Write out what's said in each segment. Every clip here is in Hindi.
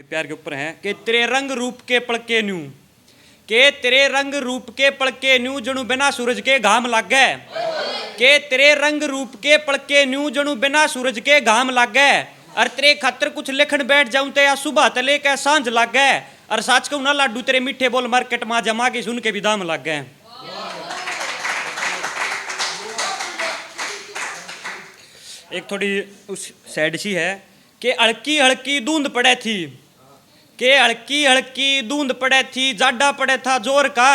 प्यार के ऊपर है कि तेरे रंग रूप के पड़के न्यू, के तेरे रंग रूप के पड़के न्यू जणु बिना सूरज के घाम लागे, के तेरे रंग रूप के पड़के न्यू जणु बिना सूरज के घाम लागे, और तेरे खातर कुछ लिखन बैठ जाऊं ते या सुबह तले के सांझ लागे, और साच कहूं ना लाडू तेरे मीठे बोल मार्केट में जमा के सुन के भी दाम लागे। एक थोड़ी उस सैड सी है कि हल्की हल्की धुंध पड़े थी, के हल्की हल्की धुंध पड़े थी, जाडा पड़े था जोर का,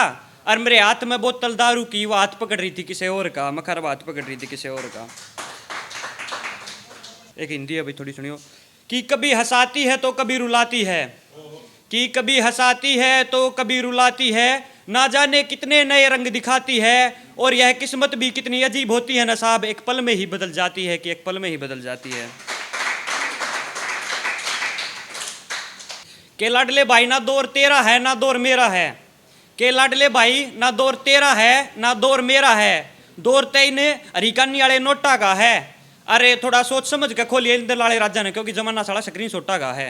और मेरे हाथ में बोतल दारू की, वो हाथ पकड़ रही थी किसी और का, मखर हाथ पकड़ रही थी किसी और का। एक हिंदी है भाई, थोड़ी सुनियो। कि कभी हंसाती है तो कभी रुलाती है, कि कभी हंसाती है तो कभी रुलाती है, ना जाने कितने नए रंग दिखाती है, और यह किस्मत भी कितनी अजीब होती है ना साहब, एक पल में ही बदल जाती है, कि एक पल में ही बदल जाती है। के लाडले भाई ना दौर तेरा है ना दौर मेरा है, के लाडले भाई ना दौर तेरा है ना दौर मेरा है, दौर तेने हरिकानी वाले नोटा का है, अरे थोड़ा सोच समझ के खोलिए इंदर लाले राजा ने, क्योंकि जमाना सारा स्क्रीन शॉटा का है।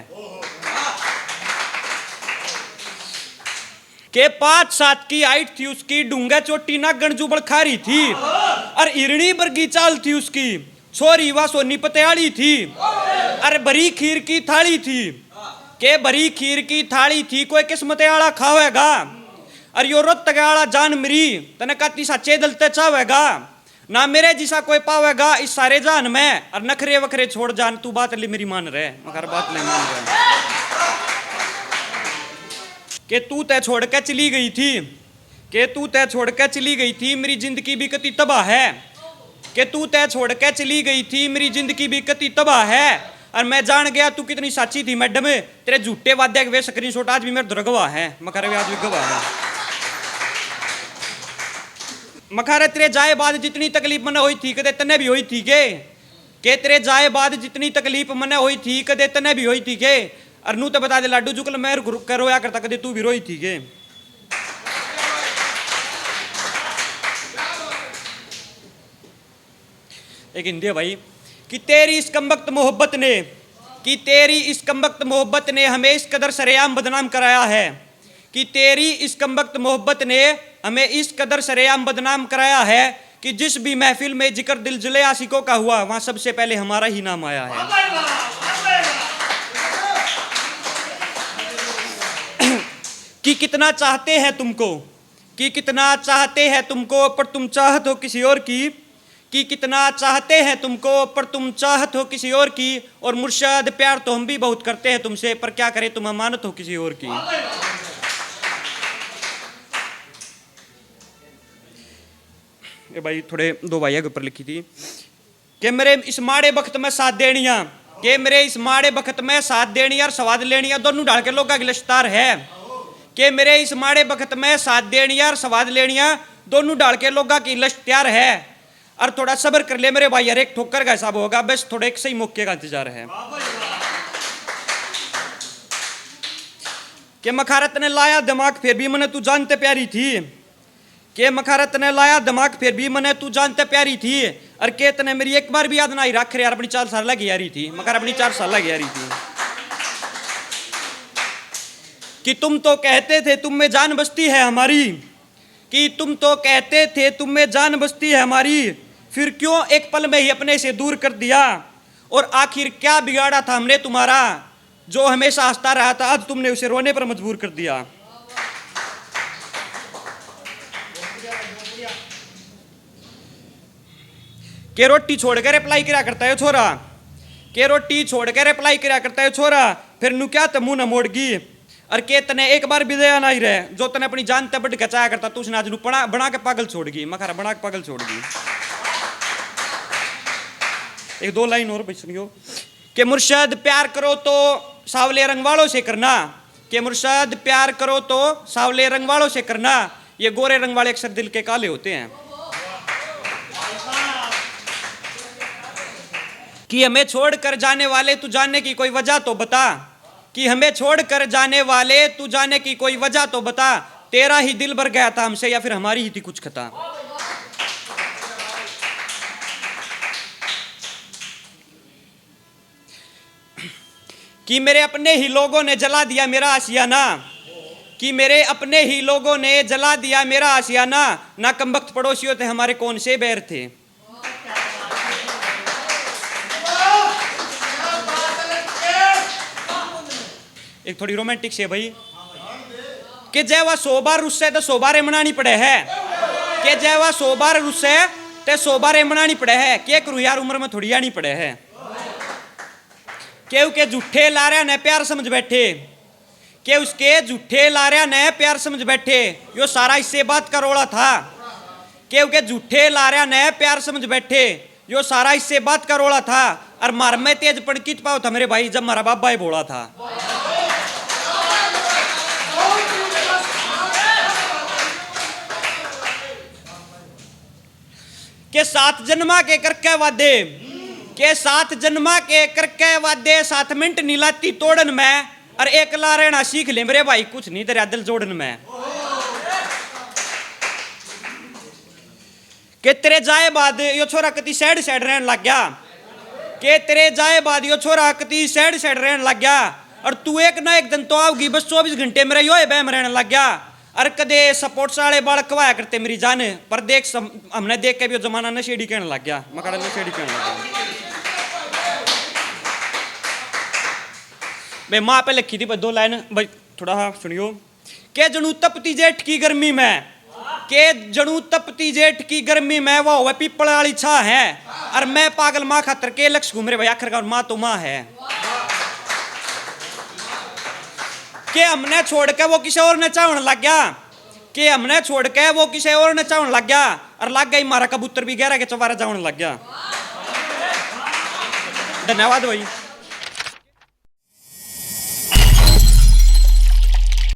के 5-7 की हाइट थी उसकी, डूंगा चोटी ना गणजुबड़ खारी थी, और इरणी बरगी चाल थी उसकी, छोरी वा सोनी पतियाली थी, अरे बरी खीर की थाली थी, के बरी खीर की थाली थी, कोई किस्मत आला खावेगा, और यो रोत आला जान मरी तने काती साचे दलते चावेगा, ना मेरे जिसा कोई पावेगा इस सारे जान में, और नखरे वखरे छोड़ जान, तू बात ले मेरी मान रहे, मगर बात ले मान रहे कि तू तय छोड़ के चली गई थी, कि तू तय छोड़ के चली गई थी, मेरी जिंदगी भी कति तबाह है, कि तू तय छोड़ के चली गई थी, मेरी जिंदगी भी कति तबाह है, और मैं जान गया तू कितनी साची थी मैडम, तेरे झूठे वादे के वे स्क्रीनशॉट आज भी मेरे दुर्गवाह है, मखारे आज भी गवाह है। मखारे तेरे जाए बाद जितनी तकलीफ मने हुई थी कदे तने भी हुई थी के तेरे जाए बाद जितनी तकलीफ मने हुई थी कदे तने भी हुई थी के, और नू तो बता दे लाडू जुकल मैं रोया करता कदे तू भी रोई थी के। एक हिंदी है भाई कि तेरी इस कमबख्त मोहब्बत ने, कि तेरी इस कमबख्त मोहब्बत ने हमें इस कदर सरेआम बदनाम कराया है, कि तेरी इस कमबख्त मोहब्बत ने हमें इस कदर सरेआम बदनाम कराया है, कि जिस भी महफिल में जिक्र दिल जले आशिकों का हुआ वहां सबसे पहले हमारा ही नाम आया है। कि कितना चाहते हैं तुमको, कि कितना चाहते हैं तुमको पर तुम चाहत हो किसी और की, कि कितना चाहते हैं तुमको पर तुम चाहत हो किसी और की, और मुर्शद प्यार तो हम भी बहुत करते हैं तुमसे, पर क्या करें तुम अमानत हो किसी और की। ये भाई थोड़े दो भाइयों के ऊपर लिखी थी कि मेरे इस माड़े वक्त में साथ देनिया, कि मेरे इस माड़े वक्त में साथ देनिया और स्वाद लेनिया दोनों ढाल के लोग का गिलस्तार है, कि मेरे इस माड़े वक्त में साथ देनिया और स्वाद लेनिया दोनों ढाल के लोग की लिस्ट तैयार है, और थोड़ा सब्र कर ले मेरे भाई, हर एक ठोकर का हिसाब होगा, बस थोड़े एक सही मौके का इंतजार है। कि मखारत ने लाया दिमाग फिर भी मने तू जानते प्यारी थी, के मखारत ने लाया दिमाग फिर भी मने तू जानते प्यारी थी, और के तने मेरी एक बार भी याद ना आई रख यार अपनी 4 साल लगी यारी थी, मगर अपनी 4 साल लगी यारी थी। कि तुम तो कहते थे तुम में जान बसती है हमारी, कि तुम तो कहते थे तुम में जान बसती है हमारी, फिर क्यों एक पल में ही अपने से दूर कर दिया, और आखिर क्या बिगाड़ा था हमने तुम्हारा, जो हमेशा हंसता रहा था आज तुमने उसे रोने पर मजबूर कर दिया। के रोटी छोड़ कर रिप्लाई किया करता है छोरा, के रोटी छोड़ कर रिप्लाई किया करता है छोरा, फिर नु क्या तमु न मोड़गी, और के तने एक बार भी दया नहीं रहे, जो तने अपनी जान ते बढ़ कचाया करता तू आज नु बना के पागल छोड़गी, मखारा बना के पागल छोड़गी। एक 2 लाइन और सुनियो कि मुर्शद प्यार करो तो सावले रंग वालों से करना, कि मुर्शद प्यार करो तो सावले रंग वालों से करना, ये गोरे रंग वाले अक्सर दिल के काले होते हैं। कि हमें छोड़ कर जाने वाले तू जानने की कोई वजह तो बता, कि हमें छोड़ कर जाने वाले तू जाने की कोई वजह तो बता, तेरा ही दिल भर गया था हमसे या फिर हमारी ही थी कुछ खता। कि मेरे अपने ही लोगों ने जला दिया मेरा आशियाना, कि मेरे अपने ही लोगों ने जला दिया मेरा आशियाना, ना कमबख्त पड़ोसियों थे हमारे कौन से बैर थे। एक थोड़ी रोमांटिक से भाई कि जय वह 100 बार रुस्से तो 100 बार मनानी पड़े है, कि जय वह 100 बार रुस्से तो 100 बार मनानी पड़े है, के करू यार उम्र में थोड़ी आनी पड़े है। के झूठे लारिया ने प्यार समझ बैठे, के उसके झूठे लारिया ने प्यार समझ बैठे, यो सारा इससे बात का रोड़ा था। के झूठे लारिया ने प्यार समझ बैठे, यो सारा इससे बात का रोड़ा था। और मार में तेज पड़कित पाओ था मेरे भाई जब मारा बाबा ही बोला था। के 7 जन्मा के करके वादे, के 7 जन्मा के करके वादे, 7 मिनट नीलाती तोड़न में, और एकला रहना सीख ले मेरे भाई कुछ नहीं तेरा दिल जोड़न में। के तेरे जाए बाद यो छोरा कति सैड सैड रहने लग गया, के तेरे जाए बाद यो छोरा कति सैड सैड रहने लग गया, और तू एक ना एक दिन तो आओगी बस 24 घंटे मेरा यो बहम रहने लग गया। और कदे सपोर्ट्स वाले बाल कवाया करते मेरी जान, पर देख हमने देख के भी जमाना नशेड़ी कहने लग गया, मकड़ा नशेड़ी कहने लग गया। भाई माँ पे लिखी थी 2 लाइन भाई थोड़ा सुनियो। के जणू तपती जेठ की गर्मी में, के जणू तपती जेठ की गर्मी में वो हुआ पीपल वाली छा है, और मैं पागल माँ खातर के लक्ष्य घूम रहे भाई आखिरकार माँ तो माँ है। के हमने छोड़ के वो किसी और ने चावण लग गया, कि हमने छोड़ के वो किसी और ने चावण लग गया, और लग गई मारा कबूतर भी गहरा के चवारा जावन लग गया। धन्यवाद भाई।